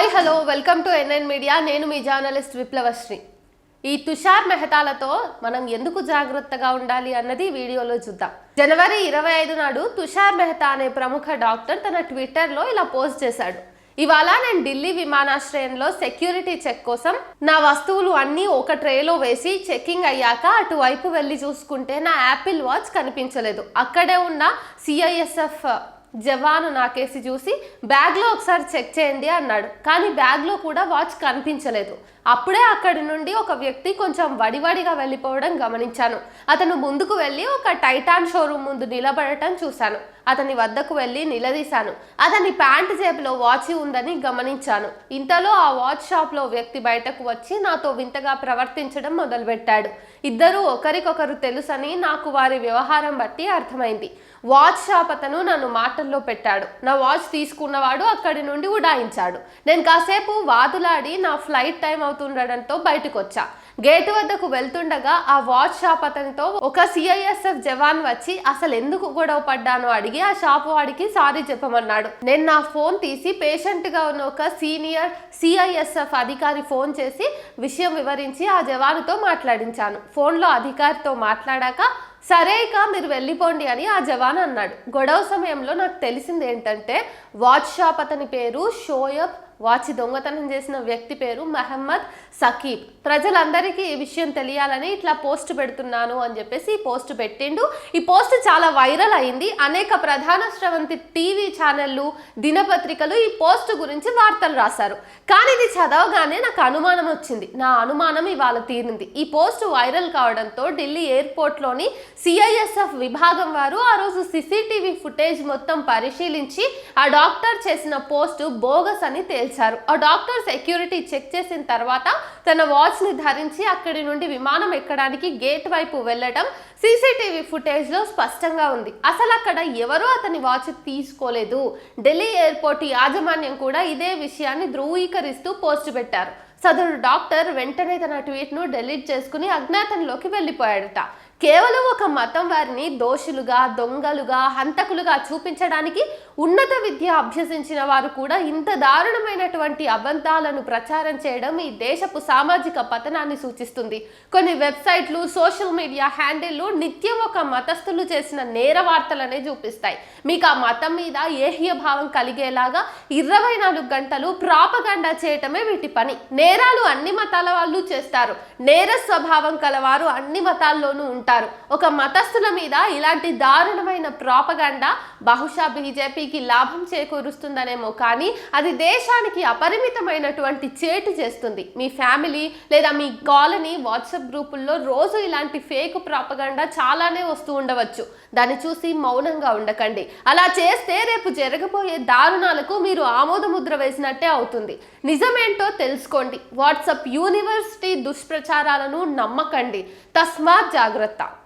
Hi hello welcome to NN media. నేను మీ journalist విప్లవశ్రీ. ఈ తుషార్ మెహతాలతో మనం ఎందుకు జాగ్రత్తగా ఉండాలి అన్నది వీడియోలో చూద్దాం. జనవరి 25 నాడు తుషార్ మెహతా అనే ప్రముఖ డాక్టర్ తన ట్విట్టర్లో ఇలా పోస్ట్ చేశాడు. ఇవాళ నేను ఢిల్లీ విమానాశ్రయంలో సెక్యూరిటీ చెక్ కోసం నా వస్తువులు అన్నీ ఒక ట్రేలో వేసి చెక్కింగ్ అయ్యాక అటువైపు వెళ్ళి చూసుకుంటే నా యాపిల్ వాచ్ కనిపించలేదు. అక్కడే ఉన్న సిఐఎస్ఎఫ్ జవాను నాకేసి చూసి బ్యాగ్లో ఒకసారి చెక్ చేయండి అన్నాడు. కానీ బ్యాగ్లో కూడా వాచ్ కనిపించలేదు. అప్పుడే అక్కడి నుండి ఒక వ్యక్తి కొంచెం వడివడిగా వెళ్ళిపోవడం గమనించాను. అతను ముందుకు వెళ్ళి ఒక టైటాన్ షోరూమ్ ముందు నిలబడటం చూశాను. అతని వద్దకు వెళ్ళి నిలదీశాను. అతని ప్యాంటు జేబులో వాచ్ ఉందని గమనించాను. ఇంతలో ఆ వాచ్ షాప్లో వ్యక్తి బయటకు వచ్చి నాతో వింతగా ప్రవర్తించడం మొదలుపెట్టాడు. ఇద్దరూ ఒకరికొకరు తెలుసని నాకు వారి వ్యవహారం బట్టి అర్థమైంది. వాచ్ షాప్ అతను నన్ను మాటల్లో పెట్టాడు. నా వాచ్ తీసుకున్నవాడు అక్కడి నుండి ఉడాయించాడు. నేను కాసేపు వాదులాడి నా ఫ్లైట్ టైం అవుతుండడంతో బయటకు వచ్చా. గేటు వద్దకు వెళ్తుండగా ఆ వాచ్ షాప్ అతనితో ఒక సిఐఎస్ఎఫ్ జవాన్ వచ్చి అసలు ఎందుకు గొడవ పడ్డానో అడిగి ఆ షాప్ వాడికి సారీ చెప్పమన్నాడు. నేను నా ఫోన్ తీసి పేషెంట్ గా ఉన్న ఒక సీనియర్ సిఐఎస్ఎఫ్ అధికారి ఫోన్ చేసి విషయం వివరించి ఆ జవానుతో మాట్లాడించాను. ఫోన్లో అధికారితో మాట్లాడాక సరే ఇక మీరు వెళ్ళిపోండి అని ఆ జవాన్ అన్నాడు. గొడవ సమయంలో నాకు తెలిసింది ఏంటంటే వాచ్ షాప్ అతని పేరు షోయబ్, వాచ్ దొంగతనం చేసిన వ్యక్తి పేరు మహమ్మద్ సకీబ్. ప్రజలందరికీ ఈ విషయం తెలియాలని ఇట్లా పోస్ట్ పెడుతున్నాను అని చెప్పేసి ఈ పోస్ట్ పెట్టిండు. ఈ పోస్ట్ చాలా వైరల్ అయింది. అనేక ప్రధాన స్రవంతి టీవీ ఛానళ్ళు, దినపత్రికలు ఈ పోస్ట్ గురించి వార్తలు రాశారు. కానీ ఇది చదవగానే నాకు అనుమానం వచ్చింది. నా అనుమానం ఇవాళ తీరింది. ఈ పోస్ట్ వైరల్ కావడంతో ఢిల్లీ ఎయిర్పోర్ట్లోని సిఐఎస్ఎఫ్ విభాగం వారు ఆ రోజు సిసిటీవీ ఫుటేజ్ మొత్తం పరిశీలించి ఆ డాక్టర్ చేసిన పోస్ట్ బోగస్ అని తేల్చారు. ఆ డాక్టర్ సెక్యూరిటీ చెక్ చేసిన తర్వాత తన వాచ్ ని ధరించి అక్కడి నుండి విమానం ఎక్కడానికి గేట్ వైపు వెళ్ళడం సీసీటీవీ ఫుటేజ్ లో స్పష్టంగా ఉంది. అసలు అక్కడ ఎవరూ అతని వాచ్ తీసుకోలేదు. ఢిల్లీ ఎయిర్పోర్ట్ యాజమాన్యం కూడా ఇదే విషయాన్ని ధృవీకరిస్తూ పోస్ట్ పెట్టారు. సదరు డాక్టర్ వెంటనే తన ట్వీట్ ను డిలీట్ చేసుకుని అజ్ఞాతంలోకి వెళ్ళిపోయాడట. కేవలం ఒక మతం వారిని దోషులుగా, దొంగలుగా, హంతకులుగా చూపించడానికి ఉన్నత విద్య అభ్యసించిన వారు కూడా ఇంత దారుణమైనటువంటి అబద్ధాలను ప్రచారం చేయడం ఈ దేశపు సామాజిక పతనాన్ని సూచిస్తుంది. కొన్ని వెబ్సైట్లు, సోషల్ మీడియా హ్యాండిల్లు నిత్యం ఒక మతస్థులు చేసిన నేర వార్తలనే చూపిస్తాయి. మీకు ఆ మతం మీద ఏహ్య భావం కలిగేలాగా 24 గంటలు ప్రాపగండా చేయటమే వీటి పని. నేరాలు అన్ని మతాల వాళ్ళు చేస్తారు. నేర స్వభావం కలవారు అన్ని మతాల్లోనూ ఉంటారు. ఒక మతస్థుల మీద ఇలాంటి దారుణమైన ప్రాపగండా బహుశా బీజేపీకి లాభం చేకూరుస్తుందనేమో, కానీ అది దేశానికి అపరిమితమైనటువంటి చేటు చేస్తుంది. మీ ఫ్యామిలీ లేదా మీ కాలనీ వాట్సాప్ గ్రూపుల్లో రోజు ఇలాంటి ఫేక్ ప్రాపగండా చాలానే వస్తూ ఉండవచ్చు. దాన్ని చూసి మౌనంగా ఉండకండి. అలా చేస్తే రేపు జరగబోయే దారుణాలకు మీరు ఆమోదముద్ర వేసినట్టే అవుతుంది. నిజమేంటో తెలుసుకోండి. వాట్సాప్ యూనివర్సిటీ దుష్ప్రచారాలను నమ్మకండి. తస్మాత్ జాగ్రత్త.